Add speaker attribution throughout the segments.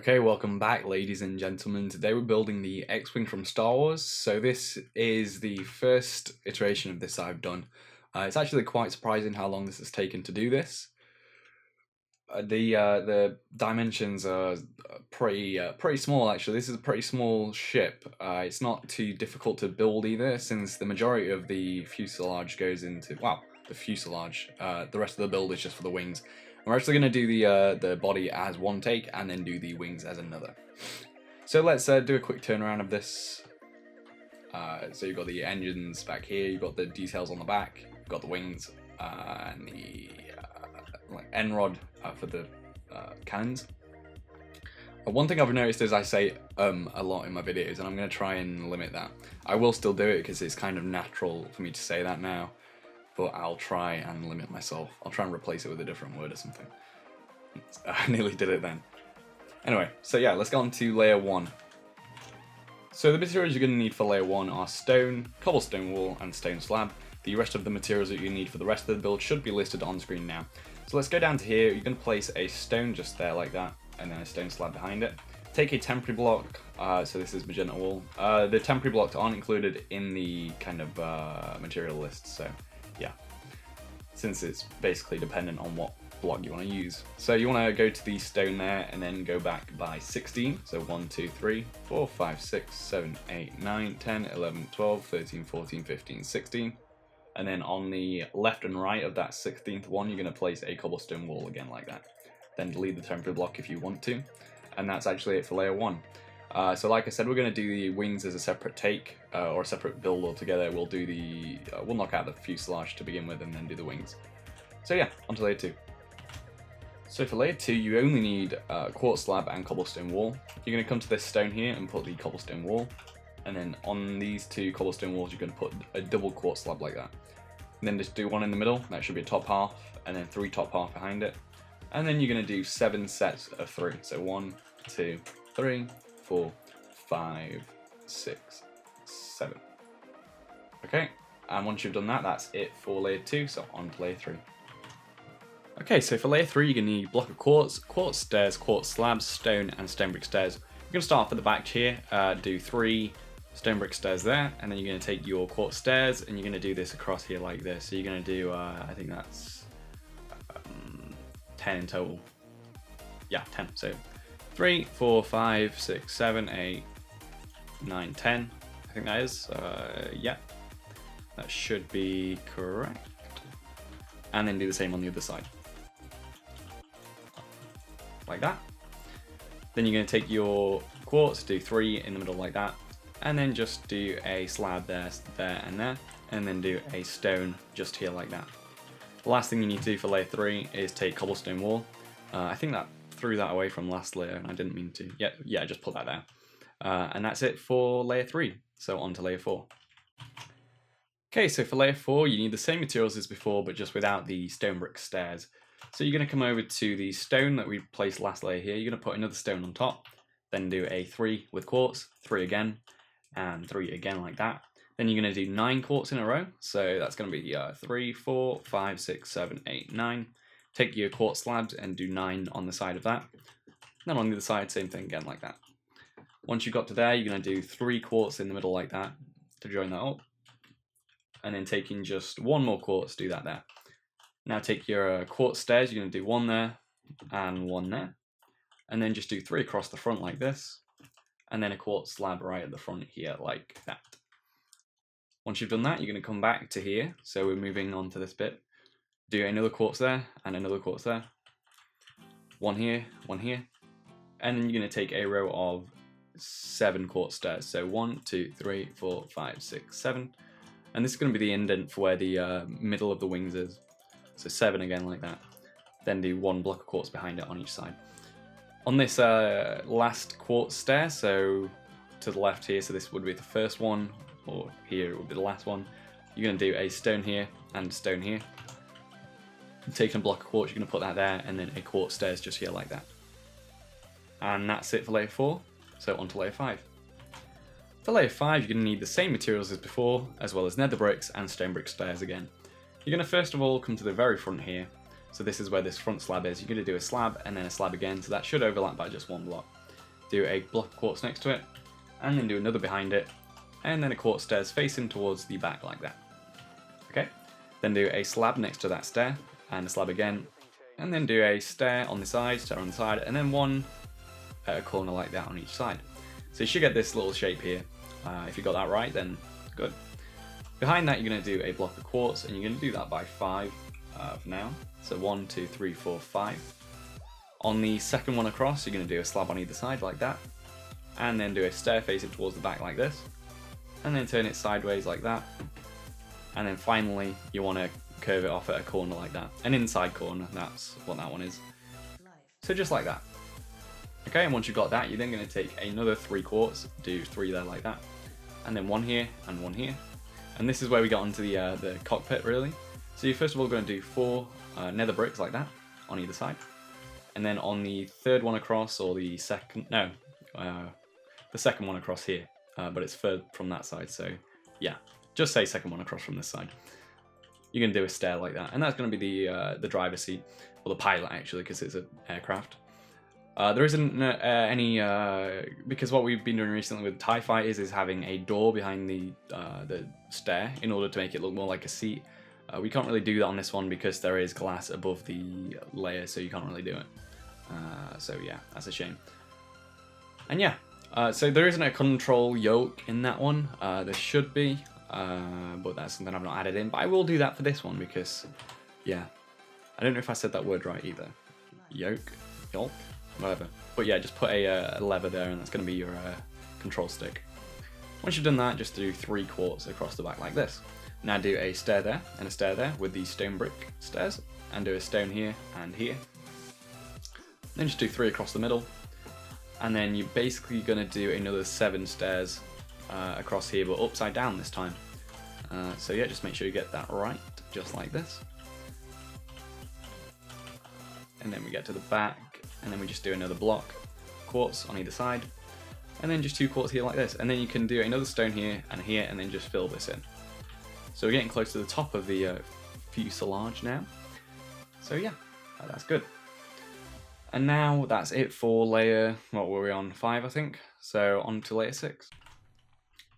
Speaker 1: Okay, welcome back, ladies and gentlemen. Today we're building the X-Wing from Star Wars. So this is the first iteration of this I've done. It's actually quite surprising how long this has taken to do this. The dimensions are pretty small actually. This is a pretty small ship. It's not too difficult to build either, since the majority of the fuselage goes into the fuselage. The rest of the build is just for the wings. We're actually going to do the body as one take and then do the wings as another. So let's do a quick turnaround of this. So you've got the engines back here, you've got the details on the back, you've got the wings and the end rod for the cannons. One thing I've noticed is I say a lot in my videos, and I'm going to try and limit that. I will still do it because it's kind of natural for me to say that now, but I'll try and limit myself. I'll try and replace it with a different word or something. I nearly did it then. Anyway, so yeah, let's go on to layer 1. So the materials you're going to need for layer 1 are stone, cobblestone wool, and stone slab. The rest of the materials that you need for the rest of the build should be listed on screen now. So let's go down to here. You're going to place a stone just there like that, and then a stone slab behind it. Take a temporary block, so this is magenta wool. The temporary blocks aren't included in the kind of material list, so yeah, since it's basically dependent on what block you want to use. So you want to go to the stone there and then go back by 16. So 1, 2, 3, 4, 5, 6, 7, 8, 9, 10, 11, 12, 13, 14, 15, 16. And then on the left and right of that 16th one, you're going to place a cobblestone wall again like that. Then delete the temporary block if you want to. And that's actually it for layer 1. So like I said, we're going to do the wings as a separate take, or a separate build altogether. We'll do we'll knock out the fuselage to begin with and then do the wings. So yeah, on to layer 2. So for layer 2, you only need quartz slab and cobblestone wall. You're going to come to this stone here and put the cobblestone wall. And then on these 2 cobblestone walls, you're going to put a double quartz slab like that. And then just do 1 in the middle, that should be a top half, and then 3 top half behind it. And then you're going to do 7 sets of 3. So 1, 2, 3, 4, 5, 6, 7. Okay, and once you've done that, that's it for layer 2, so on to layer 3. Okay, so for layer 3, you're going to need a block of quartz, quartz stairs, quartz slabs, stone, and stone brick stairs. You're going to start off at the back here, do 3 stone brick stairs there, and then you're going to take your quartz stairs, and you're going to do this across here like this. So you're going to do, I think that's 10 in total. Yeah, 10. So 3, 4, 5, 6, 7, 8, 9, 10. I think that is. Yeah, that should be correct. And then do the same on the other side. Like that. Then you're going to take your quartz, do 3 in the middle like that, and then just do a slab there, and then do a stone just here like that. The last thing you need to do for layer 3 is take cobblestone wall. I think that threw that away from last layer, and I didn't mean to. Yeah, just put that there. And that's it for layer 3, so on to layer 4. Okay, so for layer 4, you need the same materials as before, but just without the stone brick stairs. So you're going to come over to the stone that we placed last layer here. You're going to put another stone on top, then do a 3 with quartz, 3 again, and 3 again like that. Then you're going to do 9 quartz in a row. So that's going to be 3, 4, 5, 6, 7, 8, 9. Take your quartz slabs and do 9 on the side of that. Then on the other side, same thing again like that. Once you've got to there, you're going to do 3 quartz in the middle like that to join that up. And then taking just 1 more quartz, do that there. Now take your quartz stairs, you're going to do 1 there and 1 there. And then just do 3 across the front like this. And then a quartz slab right at the front here like that. Once you've done that, you're going to come back to here. So we're moving on to this bit. Do another quartz there and another quartz there. 1 here, 1 here. And then you're going to take a row of 7 quartz stairs. So 1, 2, 3, 4, 5, 6, 7. And this is going to be the indent for where the middle of the wings is. So 7 again like that. Then do 1 block of quartz behind it on each side. On this last quartz stair, so to the left here, so this would be the first one, or here it would be the last one. You're going to do a stone here and a stone here. Taking a block of quartz, you're going to put that there, and then a quartz stairs just here like that. And that's it for layer 4, so on to layer 5. For layer 5, you're going to need the same materials as before, as well as nether bricks and stone brick stairs again. You're going to first of all come to the very front here. So this is where this front slab is. You're going to do a slab and then a slab again, so that should overlap by just 1 block. do a block of quartz next to it, and then do another behind it, and then a quartz stairs facing towards the back like that. Okay, then do a slab next to that stair, and a slab again, and then do a stair on the side, stair on the side, and then one at a corner like that on each side. So you should get this little shape here. If you got that right, then good. Behind that, you're going to do a block of quartz, and you're going to do that by 5 for now. So 1, 2, 3, 4, 5. On the second one across, you're going to do a slab on either side like that, and then do a stair facing towards the back like this, and then turn it sideways like that, and then finally you want to curve it off at a corner like that, an inside corner, that's what that one is. So just like that. Okay, and once you've got that, you're then going to take another 3 quartz, do 3 there like that, and then 1 here and 1 here. And this is where we got onto the cockpit really. So you're first of all going to do 4 nether bricks like that on either side. And then on the third one across, or the second, no, the second one across here, but it's third from that side, so yeah, just say second one across from this side. You're going to do a stair like that, and that's going to be the driver's seat, or the pilot actually, because it's an aircraft. There isn't any, because what we've been doing recently with TIE fighters is having a door behind the stair in order to make it look more like a seat. We can't really do that on this one because there is glass above the layer, so you can't really do it. So yeah, that's a shame. And yeah, so there isn't a control yoke in that one. There should be, but that's something I've not added in. But I will do that for this one because, yeah, I don't know if I said that word right either. Yoke, whatever. But yeah, just put a lever there, and that's going to be your control stick. Once you've done that, just do 3 quartz across the back like this. Now do a stair there and a stair there with these stone brick stairs, and do a stone here and here. Then just do 3 across the middle, and then you're basically going to do another 7 stairs across here, but upside down this time. So yeah, just make sure you get that right, just like this. And then we get to the back, and then we just do another block, quartz on either side, and then just 2 quartz here like this. And then you can do another stone here, and then just fill this in. So we're getting close to the top of the fuselage now. So yeah, that's good. And now that's it for layer, what were we on, 5 I think? So on to layer 6.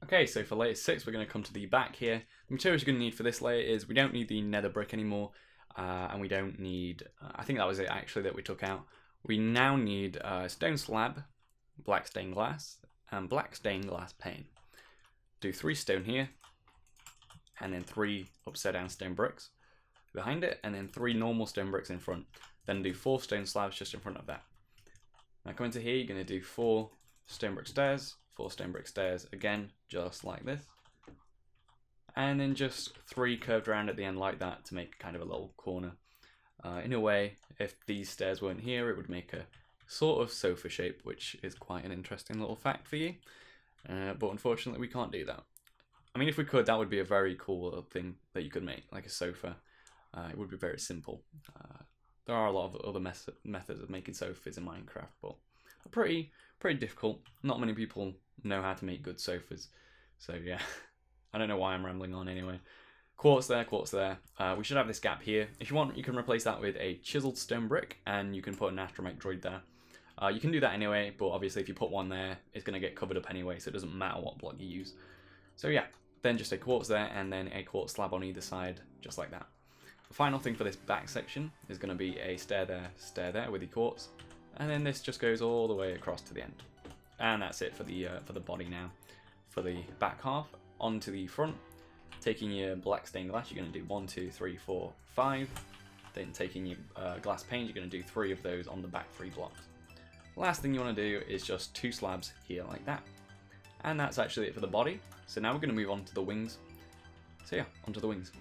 Speaker 1: Okay, so for layer 6 we're going to come to the back here. The materials you're going to need for this layer is, we don't need the nether brick anymore, and we don't need, I think that was it actually that we took out. We now need stone slab, black stained glass, and black stained glass pane. Do 3 stone here, and then 3 upside down stone bricks behind it, and then 3 normal stone bricks in front. Then do 4 stone slabs just in front of that. Now come into here, you're going to do 4 stone brick stairs, 4 stone brick stairs again, just like this. And then just 3 curved around at the end like that to make kind of a little corner. In a way, if these stairs weren't here, it would make a sort of sofa shape, which is quite an interesting little fact for you. But unfortunately we can't do that. I mean, if we could, that would be a very cool little thing that you could make, like a sofa. It would be very simple. There are a lot of other methods of making sofas in Minecraft, but pretty difficult. Not many people know how to make good sofas. So yeah, I don't know why I'm rambling on anyway. Quartz there, quartz there. We should have this gap here. If you want, you can replace that with a chiseled stone brick, and you can put an astromech droid there. You can do that anyway, but obviously if you put one there, it's going to get covered up anyway, so it doesn't matter what block you use. So yeah, then just a quartz there, and then a quartz slab on either side, just like that. The final thing for this back section is going to be a stair there with the quartz, and then this just goes all the way across to the end. And that's it for the body now. For the back half, onto the front, taking your black stained glass, you're going to do 1, 2, 3, 4, 5. Then taking your glass pane, you're going to do 3 of those on the back 3 blocks. Last thing you want to do is just 2 slabs here like that. And that's actually it for the body. So now we're going to move on to the wings. So yeah, onto the wings.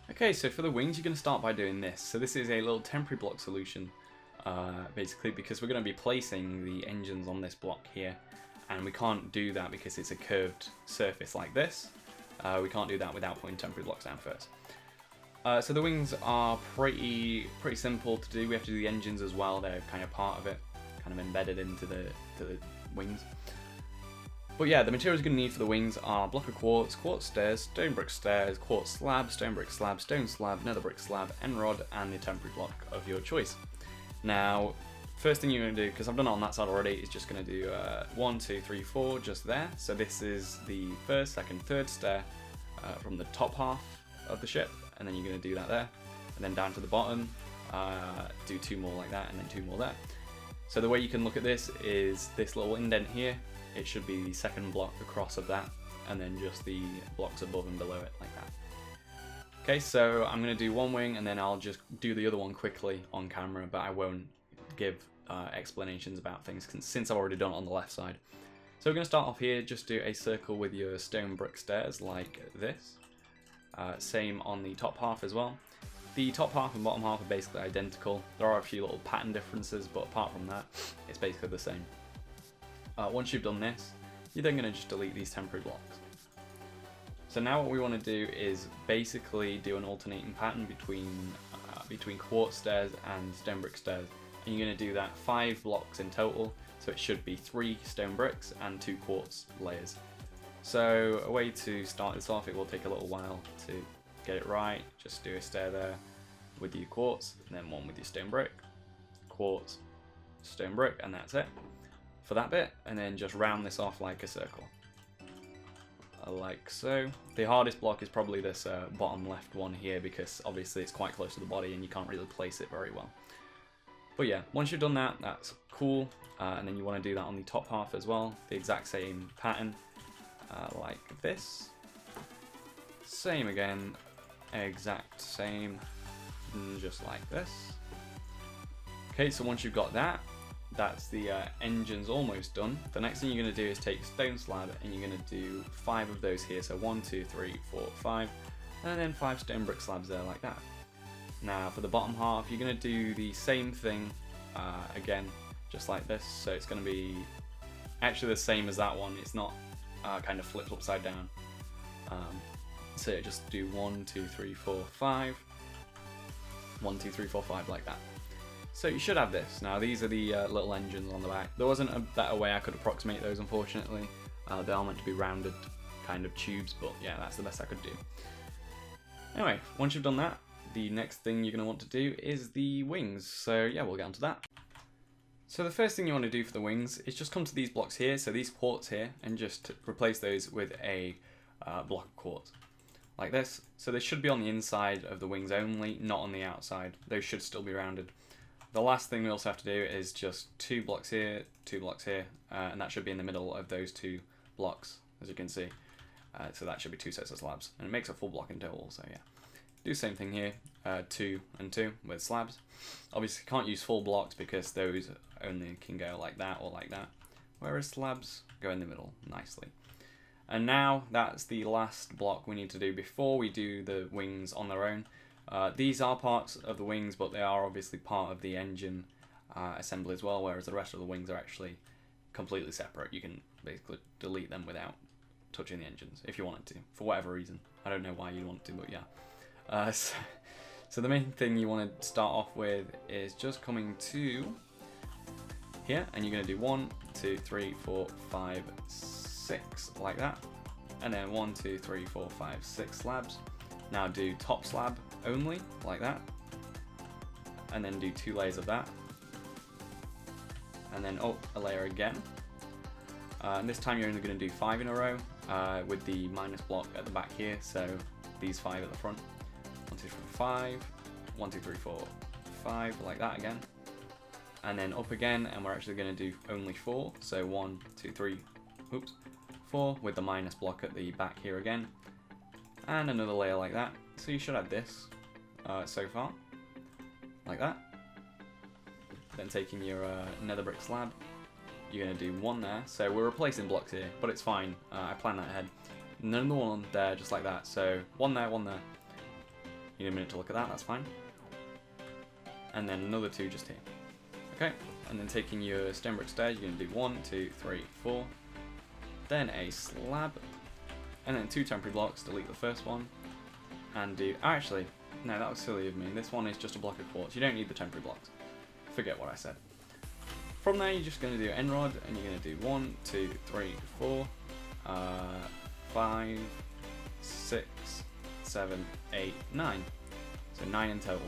Speaker 1: Okay, so for the wings, you're going to start by doing this. So this is a little temporary block solution, basically, because we're going to be placing the engines on this block here. And we can't do that because it's a curved surface like this. We can't do that without putting temporary blocks down first. So the wings are pretty simple to do. We have to do the engines as well. They're kind of part of it, kind of embedded into the wings. But yeah, the materials you're going to need for the wings are block of quartz, quartz stairs, stone brick stairs, quartz slab, stone brick slab, stone slab, nether brick slab, end rod, and the temporary block of your choice. Now, first thing you're going to do, because I've done it on that side already, is just going to do 1, 2, 3, 4 just there. So this is the first, second, third stair from the top half of the ship, and then you're going to do that there, and then down to the bottom, do 2 more like that, and then 2 more there. So the way you can look at this is this little indent here, it should be the second block across of that, and then just the blocks above and below it like that. Okay, so I'm going to do one wing and then I'll just do the other one quickly on camera, but I won't give explanations about things since I've already done it on the left side. So we're going to start off here, just do a circle with your stone brick stairs like this. Same on the top half as well. The top half and bottom half are basically identical. There are a few little pattern differences, but apart from that, it's basically the same. Once you've done this, you're then going to just delete these temporary blocks. So now what we want to do is basically do an alternating pattern between quartz stairs and stone brick stairs. And you're going to do that 5 blocks in total, so it should be 3 stone bricks and 2 quartz layers. So a way to start this off, it will take a little while to get it right. Just do a stair there with your quartz, and then one with your stone brick, quartz, stone brick, and that's it for that bit. And then just round this off like a circle. Like so. The hardest block is probably this bottom left one here, because obviously it's quite close to the body and you can't really place it very well. But yeah, once you've done that, that's cool. And then you want to do that on the top half as well, the exact same pattern, like this. Same again, exact same, just like this. Okay, so once you've got that, that's the engine's almost done. The next thing you're going to do is take a stone slab and you're going to do 5 of those here. So 1, 2, 3, 4, 5, and then 5 stone brick slabs there like that. Now for the bottom half, you're going to do the same thing again, just like this. So it's going to be actually the same as that one. It's not kind of flipped upside down. So just do 1, 2, 3, 4, 5. 1, 2, 3, 4, 5 like that. So you should have this. Now these are the little engines on the back. There wasn't a better way I could approximate those, unfortunately. They are meant to be rounded kind of tubes, but yeah, that's the best I could do. Anyway, once you've done that, the next thing you're going to want to do is the wings. So yeah, we'll get onto that. So the first thing you want to do for the wings is just come to these blocks here, so these quartz here, and just replace those with a block of quartz. Like this. So they should be on the inside of the wings only, not on the outside. Those should still be rounded. The last thing we also have to do is just 2 blocks here, 2 blocks here, and that should be in the middle of those 2 blocks, as you can see. So that should be 2 sets of slabs, and it makes a full block in total, so yeah. Do the same thing here, 2 and 2 with slabs. Obviously can't use full blocks because those only can go like that or like that, whereas slabs go in the middle nicely. And now that's the last block we need to do before we do the wings on their own. These are parts of the wings, but they are obviously part of the engine assembly as well, whereas the rest of the wings are actually completely separate. You can basically delete them without touching the engines if you wanted to, for whatever reason. I don't know why you want to, but yeah. So the main thing you want to start off with is just coming to here, and you're going to do 1, 2, 3, 4, 5, 6 like that, and then 1, 2, 3, 4, 5, 6 slabs. Now do top slab only, like that, and then do 2 layers of that, and then up a layer again. And this time you're only going to do 5 in a row with the minus block at the back here, so these 5 at the front. 1, 2, 3, 5, 1, 2, 3, 4, 5, like that again, and then up again, and we're actually going to do only 4, so 1, 2, 3, 4 with the minus block at the back here again, and another layer like that. So you should have this so far, like that. Then taking your nether brick slab, you're going to do 1 there. So we're replacing blocks here, but it's fine. I planned that ahead. Another 1 there, just like that. So 1 there, 1 there. You need a minute to look at that, that's fine. And then another 2 just here. Okay, and then taking your stone brick stairs, you're going to do 1, 2, 3, 4. Then a slab, and then 2 temporary blocks, delete the first one, and do, actually, no, that was silly of me, this one is just a block of quartz, you don't need the temporary blocks, forget what I said. From there you're just going to do end rod, and you're going to do 1, 2, 3, 4, 5, 6, 7, 8, 9, so 9 in total,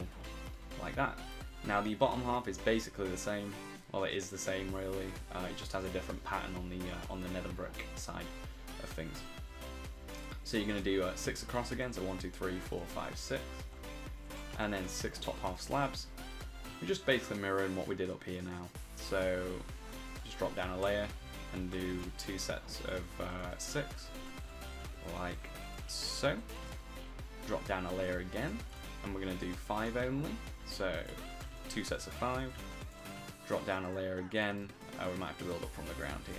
Speaker 1: like that. Now the bottom half is basically the same, well, it is the same really. It just has a different pattern on the nether brick side of things. So you're going to do 6 across again, so 1, 2, 3, 4, 5, 6, and then 6 top half slabs. We're just basically mirroring what we did up here now. So just drop down a layer and do 2 sets of 6, like so. Drop down a layer again, and we're going to do 5 only, so 2 sets of 5. Drop down a layer again. We might have to build up from the ground here.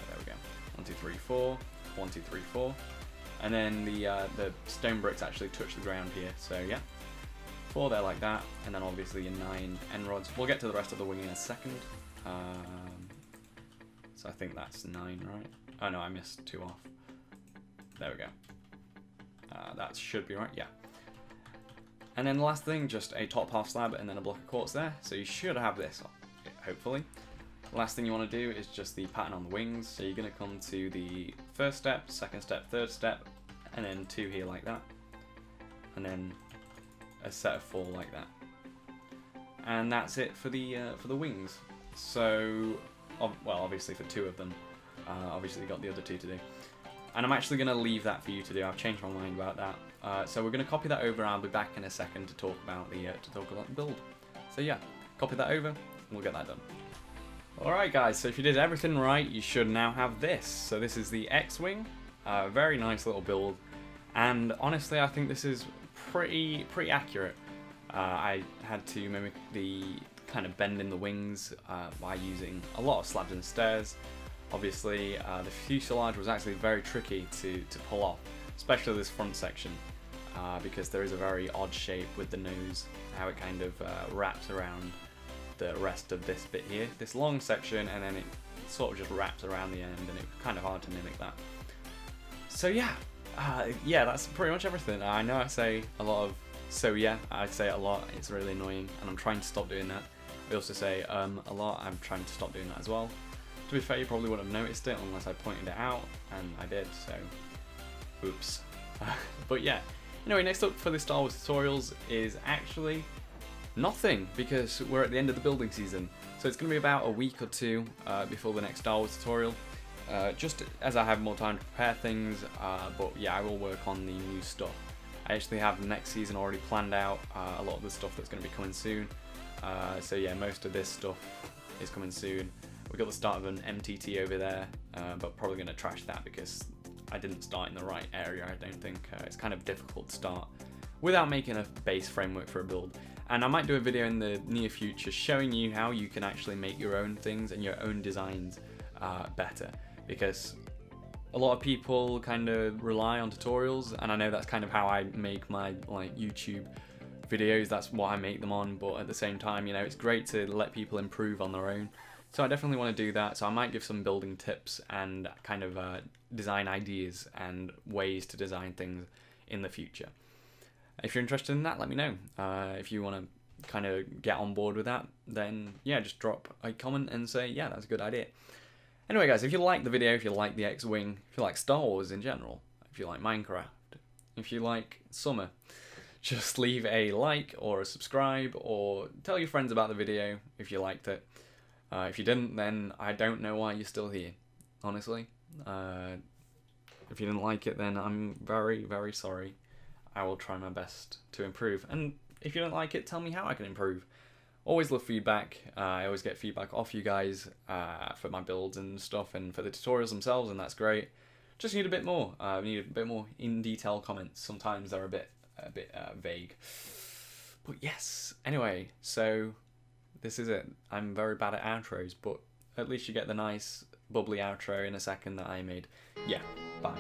Speaker 1: There we go. 1, 2, 3, 4. 1, 2, 3, 4. And then the stone bricks actually touch the ground here. So yeah, 4 there like that, and then obviously your 9 end rods. We'll get to the rest of the wing in a second. So I think that's 9, right? Oh no, I missed 2 off. There we go. That should be right. Yeah. And then the last thing, just a top half slab and then a block of quartz there. So you should have this, hopefully. The last thing you want to do is just the pattern on the wings. So you're going to come to the first step, second step, third step, and then 2 here like that. And then a set of 4 like that. And that's it for the wings. So, well, obviously for 2 of them. Obviously you got the other 2 to do. And I'm actually going to leave that for you to do. I've changed my mind about that. So we're going to copy that over, and I'll be back in a second to talk about the build. So yeah, copy that over, and we'll get that done. Alright guys, so if you did everything right, you should now have this. So this is the X-Wing. Very nice little build. And honestly, I think this is pretty accurate. I had to mimic the kind of bend in the wings by using a lot of slabs and stairs. Obviously, the fuselage was actually very tricky to pull off, especially this front section, because there is a very odd shape with the nose, how it kind of wraps around the rest of this bit here, this long section, and then it sort of just wraps around the end, and it's kind of hard to mimic that. So yeah, that's pretty much everything. I know I say a lot of, so yeah, I say it a lot, it's really annoying, and I'm trying to stop doing that. I also say a lot, I'm trying to stop doing that as well. To be fair, you probably wouldn't have noticed it unless I pointed it out, and I did, so oops. But yeah, anyway, next up for the Star Wars tutorials is actually nothing, because we're at the end of the building season. So it's going to be about a week or 2 before the next Star Wars tutorial, just as I have more time to prepare things, but yeah, I will work on the new stuff. I actually have the next season already planned out, a lot of the stuff that's going to be coming soon. So yeah, most of this stuff is coming soon. We've got the start of an MTT over there, but probably going to trash that because I didn't start in the right area, I don't think. It's kind of difficult to start without making a base framework for a build. And I might do a video in the near future showing you how you can actually make your own things and your own designs better. Because a lot of people kind of rely on tutorials, and I know that's kind of how I make my YouTube videos, that's what I make them on, but at the same time, you know, it's great to let people improve on their own. So I definitely want to do that, so I might give some building tips and kind of design ideas and ways to design things in the future. If you're interested in that, let me know. If you want to kind of get on board with that, then yeah, just drop a comment and say, yeah, that's a good idea. Anyway guys, if you like the video, if you like the X-Wing, if you like Star Wars in general, if you like Minecraft, if you like summer, just leave a like or a subscribe, or tell your friends about the video if you liked it. If you didn't, then I don't know why you're still here, honestly. If you didn't like it, then I'm very, very sorry. I will try my best to improve. And if you don't like it, tell me how I can improve. Always love feedback. I always get feedback off you guys for my builds and stuff, and for the tutorials themselves, and that's great. Just need a bit more. Need a bit more in-detail comments. Sometimes they're a bit vague. But yes. Anyway, so this is it. I'm very bad at outros, but at least you get the nice bubbly outro in a second that I made. Yeah, bye.